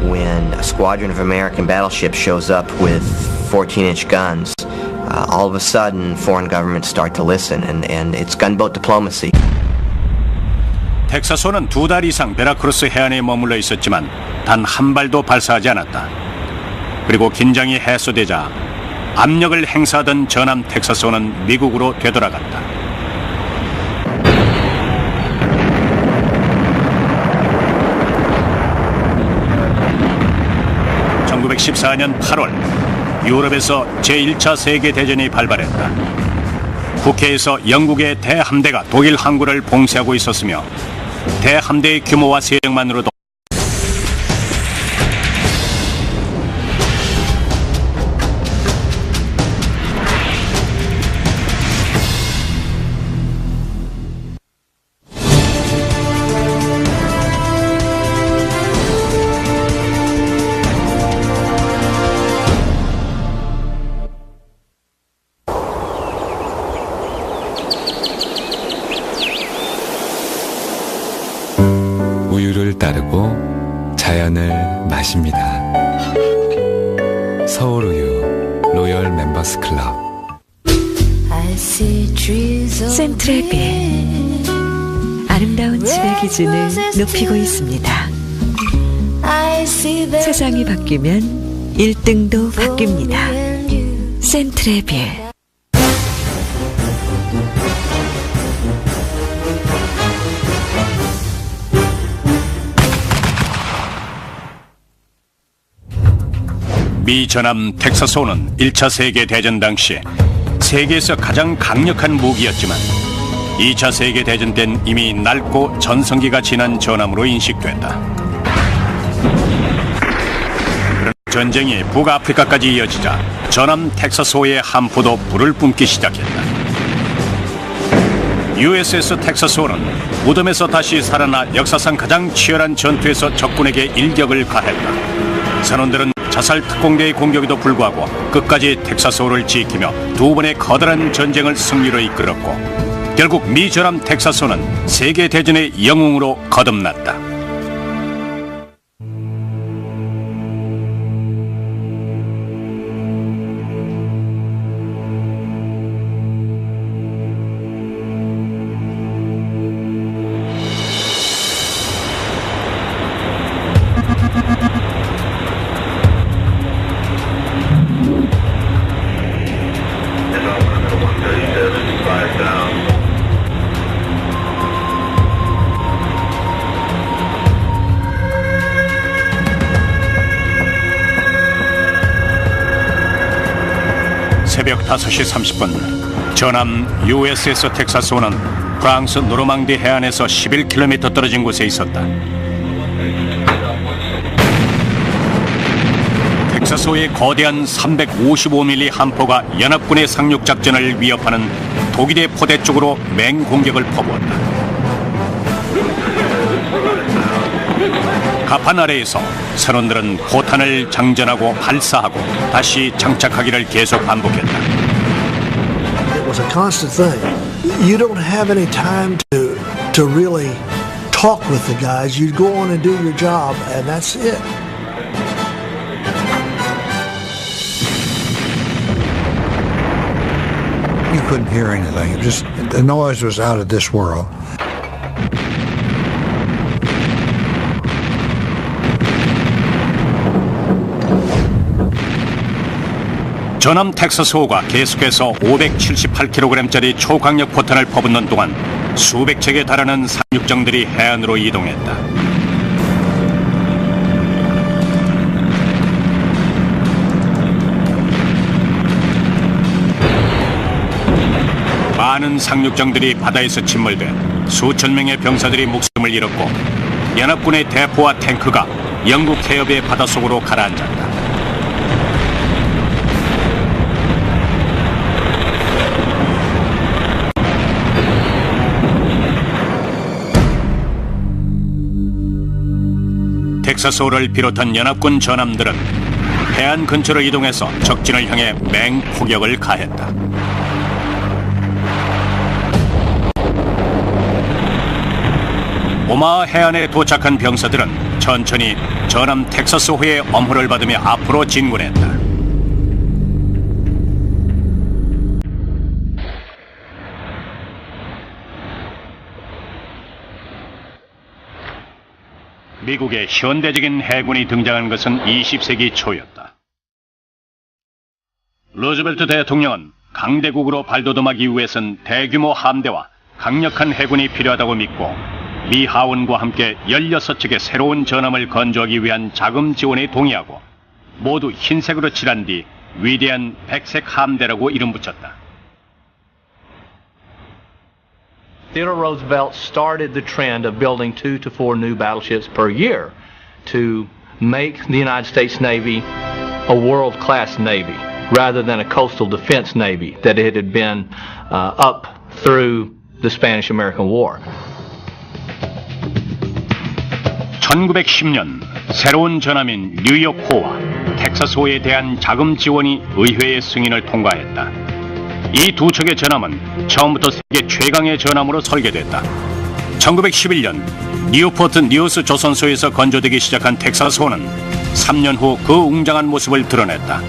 S7: When a squadron of American battleships shows up with 14-inch guns, all of a sudden foreign governments start to listen, and it's gunboat diplomacy.
S3: 텍사스호는 2달 이상 베라크루스 해안에 머물러 있었지만 단 한 발도 발사하지 않았다. 그리고 긴장이 해소되자 압력을 행사하던 전함 텍사스호는 미국으로 되돌아갔다. (1914년 8월) 유럽에서 제1차 세계대전이 발발했다. 국해에서 영국의 대함대가 독일 항구를 봉쇄하고 있었으며 대함대의 규모와 세력만으로도
S1: 우유를 따르고 자연을 마십니다. 서울우유 로열 멤버스 클럽.
S2: 센트럴빌 아름다운 집의 기준을 높이고 있습니다. 세상이 바뀌면 1등도 바뀝니다. 센트럴빌.
S3: 미 전함 텍사스호는 1차 세계대전 당시 세계에서 가장 강력한 무기였지만 2차 세계대전 땐 이미 낡고 전성기가 지난 전함으로 인식됐다. 그런 전쟁이 북아프리카까지 이어지자 전함 텍사스호의 함포도 불을 뿜기 시작했다. USS 텍사스호는 무덤에서 다시 살아나 역사상 가장 치열한 전투에서 적군에게 일격을 가했다. 선원들은 자살 특공대의 공격에도 불구하고 끝까지 텍사스호를 지키며 두 번의 커다란 전쟁을 승리로 이끌었고 결국 미 전함 텍사스호는 세계대전의 영웅으로 거듭났다. 새벽 5시 30분 전함 USS 텍사스호는 프랑스 노르망디 해안에서 11km 떨어진 곳에 있었다. 텍사스호의 거대한 355mm 함포가 연합군의 상륙작전을 위협하는 독일의 포대 쪽으로 맹공격을 퍼부었다. 가판 아래에서 선원들은 포탄을 장전하고 발사하고 다시 장착하기를 계속 반복했다.
S4: It was a constant thing. You don't have any time to really talk with the guys. You go on and do your job, and that's it.
S5: You couldn't hear anything. It just the noise was out of this world.
S3: 전함 텍사스호가 계속해서 578kg짜리 초강력 포탄을 퍼붓는 동안 수백 척에 달하는 상륙정들이 해안으로 이동했다. 많은 상륙정들이 바다에서 침몰돼 수천 명의 병사들이 목숨을 잃었고 연합군의 대포와 탱크가 영국 해협의 바닷속으로 가라앉았다. 텍사스호를 비롯한 연합군 전함들은 해안 근처로 이동해서 적진을 향해 맹포격을 가했다. 오마하 해안에 도착한 병사들은 천천히 전함 텍사스호의 엄호를 받으며 앞으로 진군했다. 미국의 현대적인 해군이 등장한 것은 20세기 초였다. 루즈벨트 대통령은 강대국으로 발돋움하기 위해선 대규모 함대와 강력한 해군이 필요하다고 믿고 미 하원과 함께 16척의 새로운 전함을 건조하기 위한 자금 지원에 동의하고 모두 흰색으로 칠한 뒤 위대한 백색 함대라고 이름 붙였다.
S6: Theodore Roosevelt started the trend of building 2 to 4 new battleships per year to make the United States Navy a world-class Navy rather than a coastal defense Navy that it had been up through the Spanish-American War.
S3: 1910년 새로운 전함인 뉴욕호와 텍사스호에 대한 자금 지원이 의회의 승인을 통과했다. 이 두 척의 전함은 처음부터 세계 최강의 전함으로 설계됐다. 1911년 뉴포트 뉴스 조선소에서 건조되기 시작한 텍사스호는 3년 후 그 웅장한 모습을 드러냈다.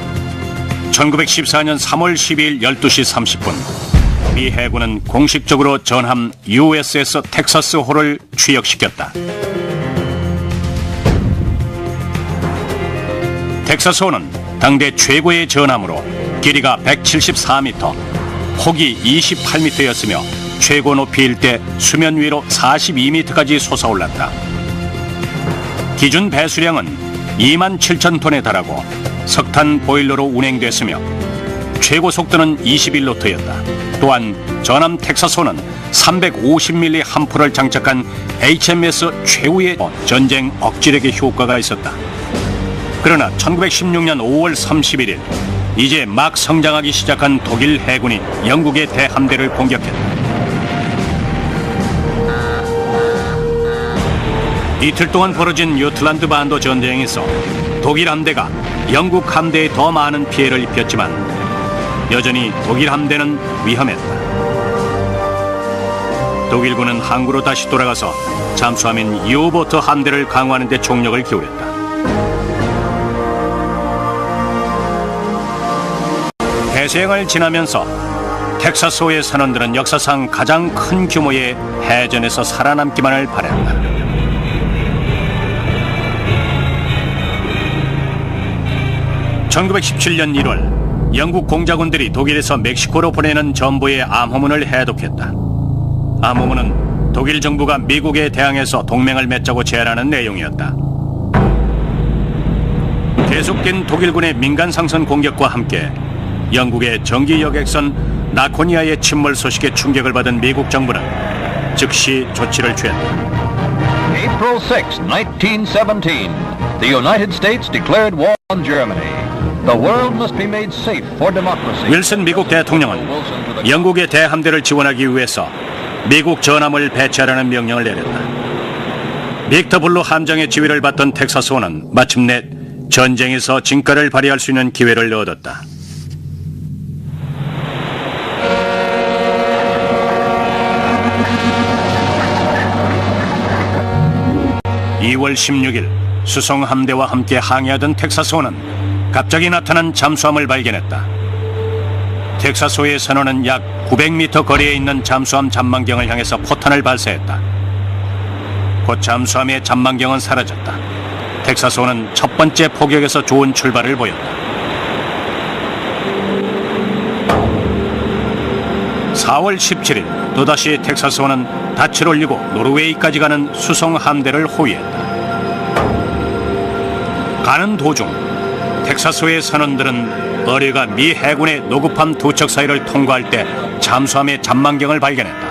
S3: 1914년 3월 12일 12시 30분 미 해군은 공식적으로 전함 USS 텍사스호를 취역시켰다. 텍사스호는 당대 최고의 전함으로 길이가 174m, 폭이 28m였으며 최고 높이일 때 수면 위로 42m까지 솟아올랐다. 기준 배수량은 27,000톤에 달하고 석탄 보일러로 운행됐으며 최고 속도는 21노트였다. 또한 전함 텍사스호는 350mm 함포를 장착한 HMS 최후의 전쟁 억지력의 효과가 있었다. 그러나 1916년 5월 31일 이제 막 성장하기 시작한 독일 해군이 영국의 대함대를 공격했다. 이틀 동안 벌어진 유틀란드 반도 전쟁에서 독일 함대가 영국 함대에 더 많은 피해를 입혔지만 여전히 독일 함대는 위험했다. 독일군은 항구로 다시 돌아가서 잠수함인 유보트 함대를 강화하는 데 총력을 기울였다. 해수행을 지나면서 텍사스호의 선원들은 역사상 가장 큰 규모의 해전에서 살아남기만을 바랬다. (1917년 1월) 영국 공작원들이 독일에서 멕시코로 보내는 전부의 암호문을 해독했다. 암호문은 독일 정부가 미국에 대항해서 동맹을 맺자고 제안하는 내용이었다. 계속된 독일군의 민간 상선 공격과 함께 영국의 정기 여객선 나코니아의 침몰 소식에 충격을 받은 미국 정부는 즉시 조치를 취했다.
S8: April 6, 1917, the United States declared war on Germany. The world must be made safe for democracy.
S3: 윌슨 미국 대통령은 영국의 대함대를 지원하기 위해서 미국 전함을 배치하라는 명령을 내렸다. 빅터 블루 함정의 지휘를 받던 텍사스호는 마침내 전쟁에서 진가를 발휘할 수 있는 기회를 얻었다. (2월 16일) 수송 함대와 함께 항해하던 텍사스호는 갑자기 나타난 잠수함을 발견했다. 텍사스호의 선원은 약 900m 거리에 있는 잠수함 잔망경을 향해서 포탄을 발사했다. 곧 잠수함의 잔망경은 사라졌다. 텍사스호는 첫 번째 포격에서 좋은 출발을 보였다. 4월 17일 또다시 텍사스호는 닻을 올리고 노르웨이까지 가는 수송 함대를 호위했다. 가는 도중 텍사스호의 선원들은 어뢰가 미 해군의 노급함 두 척 사이를 통과할 때 잠수함의 잔망경을 발견했다.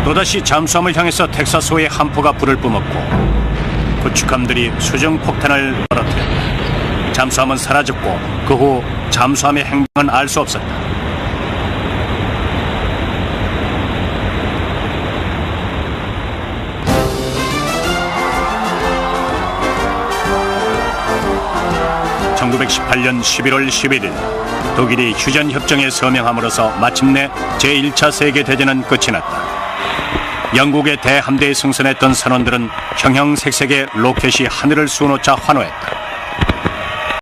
S3: 또다시 잠수함을 향해서 텍사스호의 함포가 불을 뿜었고 구축함들이 수중 폭탄을 떨어뜨렸다. 잠수함은 사라졌고 그 후 잠수함의 행방은 알 수 없었다. (1918년 11월 11일) 독일이 휴전협정에 서명함으로써 마침내 제1차 세계대전은 끝이 났다. 영국의 대함대에 승선했던 선원들은 형형색색의 로켓이 하늘을 수놓자 환호했다.